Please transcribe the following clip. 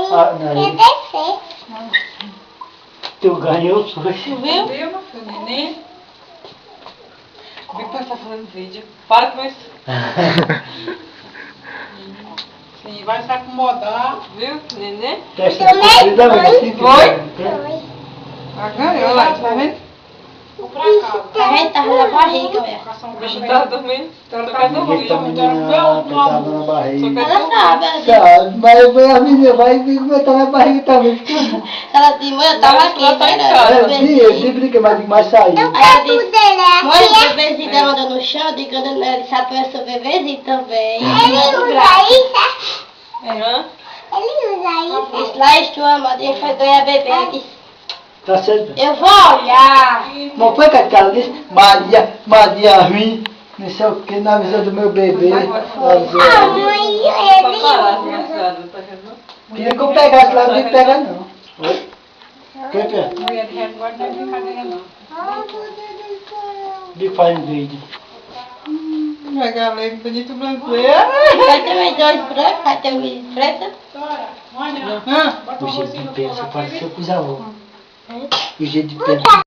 não. Tu ganhou, foi. Tu viu? Viu, meu filho? Neném? Depois tá fazendo vídeo. Para com isso. Sim, vai se acomodar. Viu, neném? Testa comprida, mas assim que Foi? vai. Ganhou lá, tá vendo? Vou pra casa. A gente tava na barriga, velho. O bicho tava dormindo. Então ela tá Ninguém tá dormindo. menina apertada na barriga. Ela sabe, ela disse. Sabe, mas a menina vai botar na barriga também. Ela disse, mãe, eu tava aqui, Ela tá em né? casa. Eu sempre brinquei, mas saiu. Aí ela disse, mãe, o bebezinho dela anda no chão, eu digo, ela disse, ah, seu bebezinho também. Aham. Disse, lá estou, amada, foi ganhar bebê. Ela disse, Tá certo? eu vou olhar. Não foi que ela disse, Maria ruim, não sei o que, na visão do meu bebê. Queria que eu pegasse lá, não tem que pegar não. Oi? Quer pegar? Mulher de resguardo não é brincadeira não. De faz um vídeo. Vai galera, bonito branco. Vai ter mais dois brancos, vai ter um preto. O jeito de pensa pareceu com os avós. O jeito de pensa.